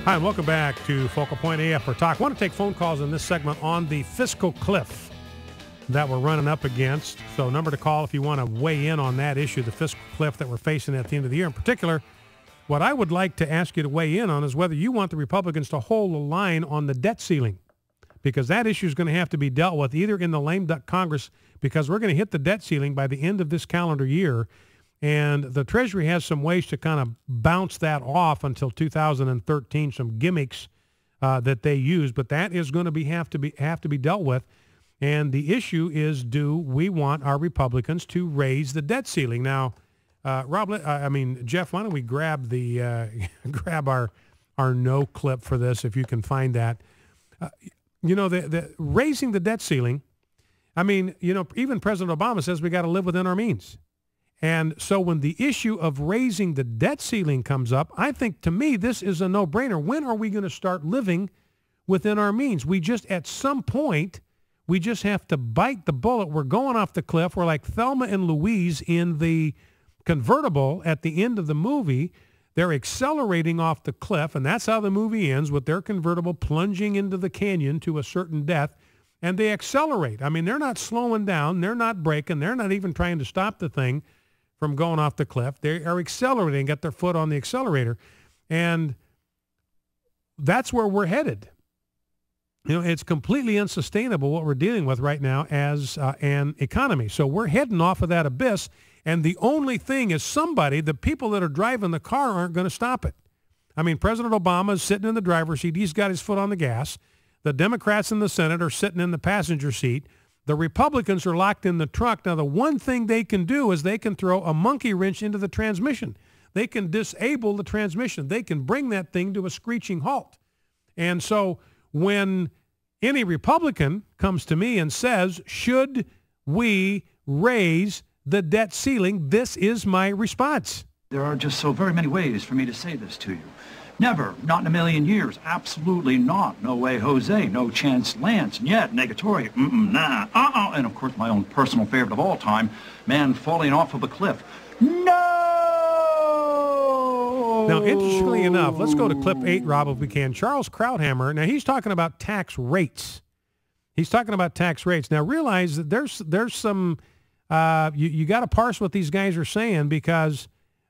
Hi, and welcome back to Focal Point AF for Talk. I want to take phone calls in this segment on the fiscal cliff that we're running up against. So number to call if you want to weigh in on that issue, the fiscal cliff that we're facing at the end of the year. In particular, what I would like to ask you to weigh in on is whether you want the Republicans to hold the line on the debt ceiling, because that issue is going to have to be dealt with either in the lame duck Congress, because we're going to hit the debt ceiling by the end of this calendar year. And the Treasury has some ways to kind of bounce that off until 2013, some gimmicks that they use, but that is going to have to be dealt with. And the issue is, do we want our Republicans to raise the debt ceiling? Now, Jeff, why don't we grab the grab our no clip for this, if you can find that. The raising the debt ceiling. I mean, even President Obama says we got to live within our means. And so when the issue of raising the debt ceiling comes up, I think, to me, this is a no-brainer. When are we going to start living within our means? At some point, we just have to bite the bullet. We're going off the cliff. We're like Thelma and Louise in the convertible at the end of the movie. They're accelerating off the cliff, and that's how the movie ends, with their convertible plunging into the canyon to a certain death. And they accelerate. I mean, they're not slowing down. They're not braking. They're not even trying to stop the thing from going off the cliff. They are accelerating, get their foot on the accelerator. And that's where we're headed. It's completely unsustainable what we're dealing with right now as an economy. So we're heading off of that abyss. And the only thing is the people that are driving the car aren't going to stop it. I mean, President Obama is sitting in the driver's seat. He's got his foot on the gas. The Democrats in the Senate are sitting in the passenger seat. The Republicans are locked in the trunk. Now, the one thing they can do is they can throw a monkey wrench into the transmission. They can disable the transmission. They can bring that thing to a screeching halt. And so when any Republican comes to me and says, should we raise the debt ceiling, this is my response. There are just so very many ways for me to say this to you. Never, not in a million years, absolutely not. No way, Jose, no chance, Lance, and yet, negatory, nah, and of course my own personal favorite of all time, man falling off of a cliff. No! Now, interestingly enough, let's go to clip 8, Rob, if we can. Charles Krauthammer, now he's talking about tax rates. Now, realize that there's some, you got to parse what these guys are saying, because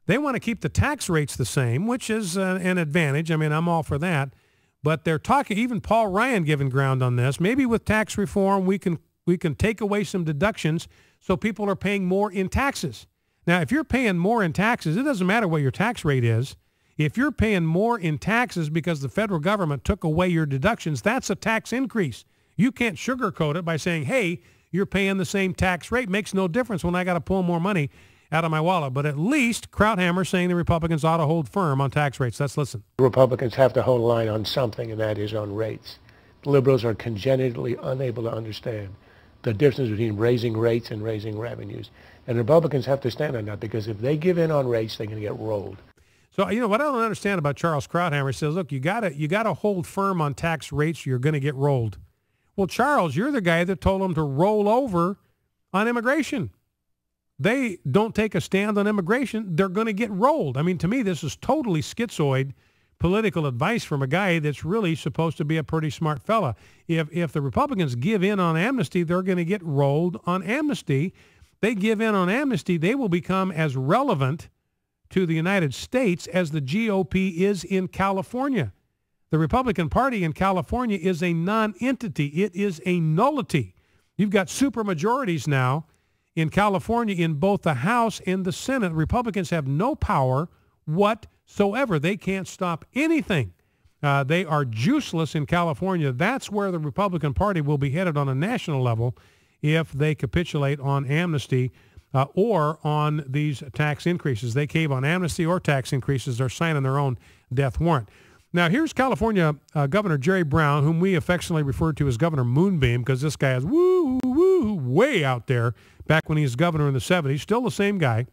they want to keep the tax rates the same, which is an advantage. I mean, I'm all for that. But they're talking, even Paul Ryan giving ground on this. Maybe with tax reform, we can take away some deductions so people are paying more in taxes. Now, if you're paying more in taxes, it doesn't matter what your tax rate is. If you're paying more in taxes because the federal government took away your deductions, that's a tax increase. You can't sugarcoat it by saying, hey, you're paying the same tax rate. Makes no difference when I got to pull more money out of my wallet. But at least Krauthammer saying the Republicans ought to hold firm on tax rates. Let's listen. Republicans have to hold a line on something, and that is on rates. Liberals are congenitally unable to understand the difference between raising rates and raising revenues. And Republicans have to stand on that, because if they give in on rates, they're going to get rolled. So, what I don't understand about Charles Krauthammer, says, look, you gotta hold firm on tax rates, or you're going to get rolled. Well, Charles, you're the guy that told them to roll over on immigration. They don't take a stand on immigration, they're going to get rolled. I mean, to me, this is totally schizoid political advice from a guy that's really supposed to be a pretty smart fella. If the Republicans give in on amnesty, they're going to get rolled on amnesty. They give in on amnesty, they will become as relevant to the United States as the GOP is in California. The Republican Party in California is a non-entity. It is a nullity. You've got supermajorities now in California in both the House and the Senate. Republicans have no power whatsoever. They can't stop anything. They are juiceless in California. That's where the Republican Party will be headed on a national level if they capitulate on amnesty or on these tax increases. They cave on amnesty or tax increases. They're signing their own death warrant. Now, here's California Governor Jerry Brown, whom we affectionately refer to as Governor Moonbeam, because this guy is way out there back when he was governor in the 70s, still the same guy.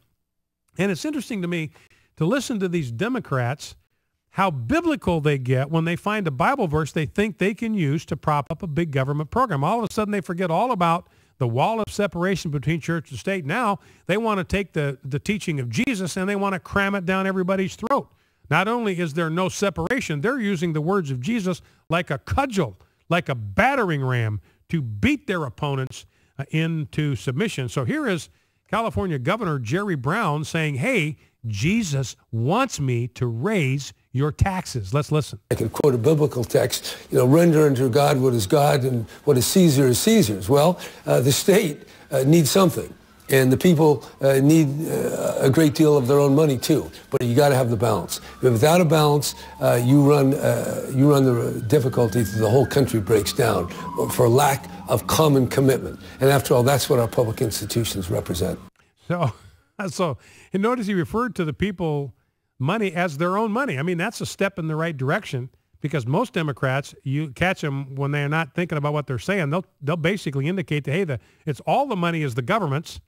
And it's interesting to me to listen to these Democrats, how biblical they get when they find a Bible verse they think they can use to prop up a big government program. All of a sudden, they forget all about the wall of separation between church and state. Now, they want to take the teaching of Jesus and they want to cram it down everybody's throat. Not only is there no separation, they're using the words of Jesus like a cudgel, like a battering ram to beat their opponents into submission. So here is California Governor Jerry Brown saying, hey, Jesus wants me to raise your taxes. Let's listen. I can quote a biblical text, render unto God what is God and what is Caesar's. Well, the state needs something. And the people need a great deal of their own money too, but you got to have the balance. Without a balance, you run the difficulty that the whole country breaks down for lack of common commitment. And after all, that's what our public institutions represent. So, and notice he referred to the people money as their own money. I mean, that's a step in the right direction, because most Democrats, you catch them when they're not thinking about what they're saying. They'll basically indicate that, hey, it's all the money is the government's,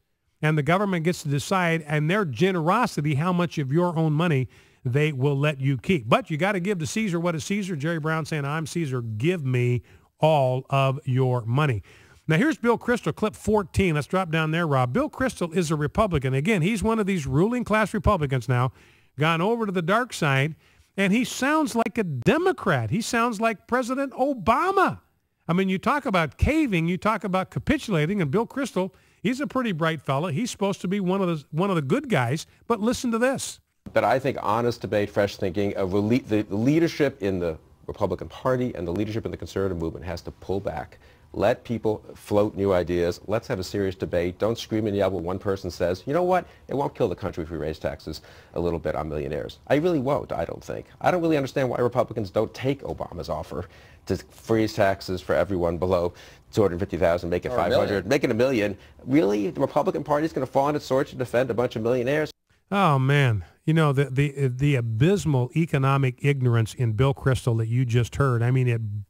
and the government gets to decide, and their generosity, how much of your own money they will let you keep. But you got to give to Caesar what is Caesar. Jerry Brown saying, I'm Caesar, give me all of your money. Now, here's Bill Kristol, clip 14. Let's drop down there, Rob. Bill Kristol is a Republican. Again, he's one of these ruling class Republicans now, gone over to the dark side, and he sounds like a Democrat. He sounds like President Obama. I mean, you talk about caving, you talk about capitulating, and Bill Kristol, he's a pretty bright fella. He's supposed to be one of the good guys, but listen to this. But I think honest debate, fresh thinking, the leadership in the Republican Party and the leadership in the conservative movement has to pull back. Let people float new ideas. Let's have a serious debate. Don't scream and yell when one person says, you know what, it won't kill the country if we raise taxes a little bit on millionaires. I really won't, I don't think. I don't really understand why Republicans don't take Obama's offer to freeze taxes for everyone below $250,000, make it $500, make it $1 million. Really? The Republican Party is going to fall on its sword to defend a bunch of millionaires? Oh, man. You know, the abysmal economic ignorance in Bill Kristol that you just heard, I mean,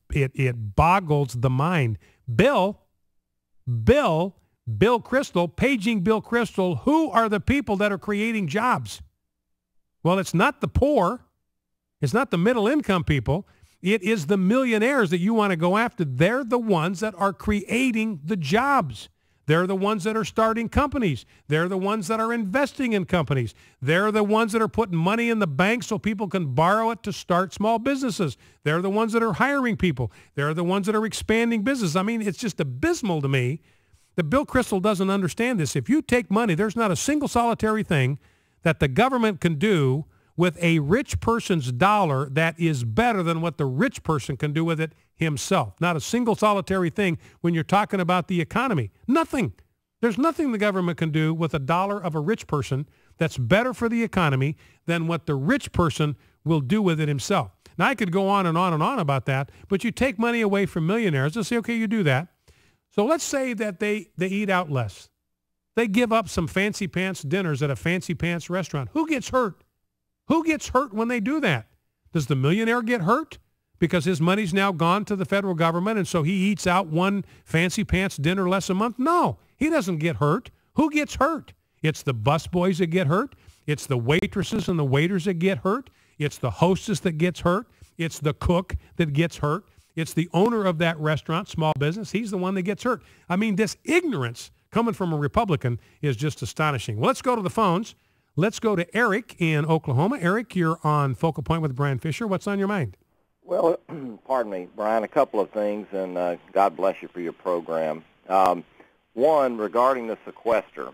it boggles the mind. Bill Kristol, paging Bill Kristol, who are the people that are creating jobs? Well, it's not the poor. It's not the middle income people. It is the millionaires that you want to go after. They're the ones that are creating the jobs. They're the ones that are starting companies. They're the ones that are investing in companies. They're the ones that are putting money in the bank so people can borrow it to start small businesses. They're the ones that are hiring people. They're the ones that are expanding business. I mean, it's just abysmal to me that Bill Kristol doesn't understand this. If you take money, there's not a single solitary thing that the government can do with a rich person's dollar that is better than what the rich person can do with it himself. Not a single solitary thing when you're talking about the economy. Nothing. There's nothing the government can do with a dollar of a rich person that's better for the economy than what the rich person will do with it himself. Now, I could go on and on and on about that, but you take money away from millionaires. They'll say, okay, you do that. So let's say that they eat out less. They give up some fancy pants dinners at a fancy pants restaurant. Who gets hurt? Who gets hurt when they do that? Does the millionaire get hurt because his money's now gone to the federal government and so he eats out one fancy pants dinner less a month? No, he doesn't get hurt. Who gets hurt? It's the busboys that get hurt. It's the waitresses and the waiters that get hurt. It's the hostess that gets hurt. It's the cook that gets hurt. It's the owner of that restaurant, small business. He's the one that gets hurt. I mean, this ignorance coming from a Republican is just astonishing. Well, let's go to the phones. Let's go to Eric in Oklahoma. Eric, you're on Focal Point with Brian Fisher. What's on your mind? Well, pardon me, Brian, a couple of things, and God bless you for your program. One, regarding the sequester.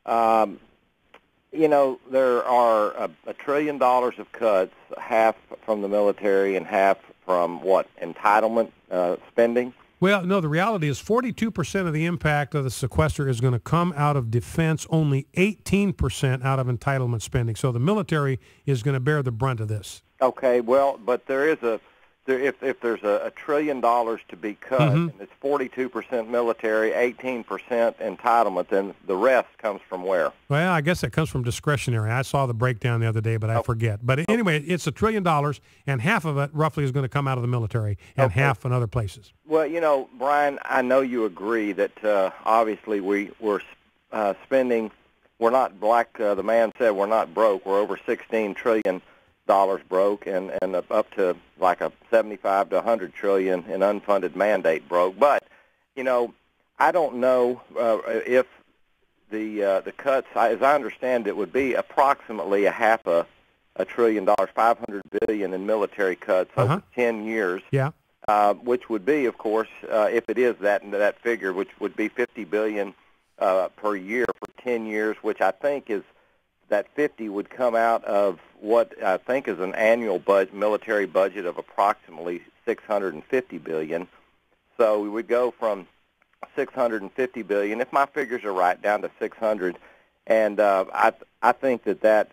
You know, there are $1 trillion of cuts, half from the military and half from, entitlement spending? Well, no, the reality is 42% of the impact of the sequester is going to come out of defense, only 18% out of entitlement spending. So the military is going to bear the brunt of this. Okay, well, but there is if there's $1 trillion to be cut, and it's 42% military, 18% entitlement, then the rest comes from where? Well, I guess it comes from discretionary. I saw the breakdown the other day, but I forget. But anyway, it's $1 trillion, and half of it roughly is going to come out of the military, and half in other places. Well, you know, Brian, I know you agree that obviously we're spending. We're not, like the man said, we're not broke. We're over $16 trillion broke, and up to like a 75 to 100 trillion in unfunded mandate broke. But you know, I don't know if the cuts, as I understand it, would be approximately a half a $1 trillion, $500 billion in military cuts over 10 years. Yeah. Which would be, of course, if it is that figure, which would be $50 billion per year for 10 years, which I think is that 50 would come out of what I think is an annual military budget of approximately $650 billion. So we would go from $650 billion, if my figures are right, down to 600. And I think that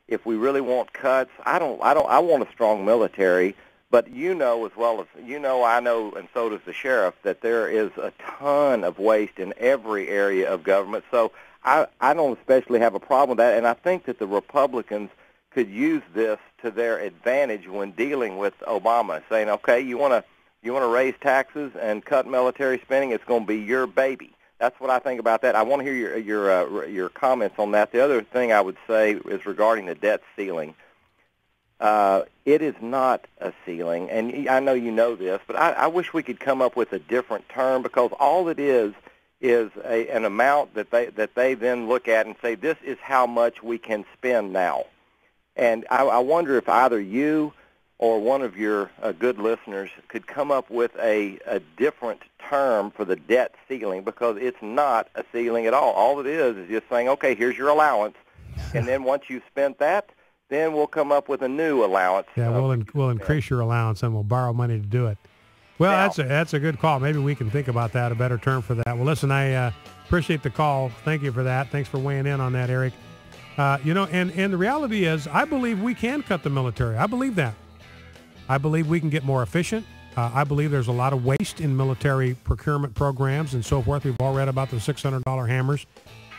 if we really want cuts, I want a strong military. But you know as well as I know, and so does the sheriff, that there is a ton of waste in every area of government. So I don't especially have a problem with that, and I think that the Republicans could use this to their advantage when dealing with Obama, saying, okay, you want to raise taxes and cut military spending, it's going to be your baby. That's what I think about that. I want to hear your comments on that. The other thing I would say is regarding the debt ceiling. It is not a ceiling, and I know you know this, but I wish we could come up with a different term, because all it is an amount that they then look at and say, this is how much we can spend now. And I wonder if either you or one of your good listeners could come up with a different term for the debt ceiling, because it's not a ceiling at all. All it is just saying, okay, here's your allowance, and then once you've spent that, then we'll come up with a new allowance. Yeah, we'll increase your allowance, and we'll borrow money to do it. Well, that's a good call. Maybe we can think about that, a better term for that. Well, listen, I appreciate the call. Thank you for that. Thanks for weighing in on that, Eric. And the reality is, I believe we can cut the military. I believe that. I believe we can get more efficient. I believe there's a lot of waste in military procurement programs and so forth. We've all read about the $600 hammers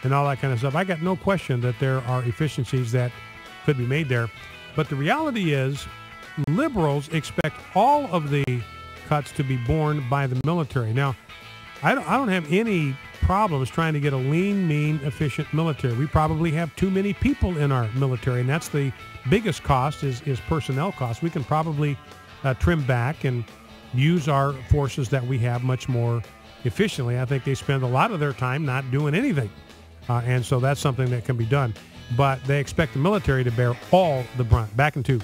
and all that kind of stuff. I got no question that there are efficiencies that could be made there. But the reality is, liberals expect all of the cuts to be borne by the military. Now, I don't have any problems trying to get a lean, mean, efficient military. We probably have too many people in our military, and that's the biggest cost is personnel costs. We can probably trim back and use our forces that we have much more efficiently. I think they spend a lot of their time not doing anything, and so that's something that can be done. But they expect the military to bear all the brunt. Back in 2.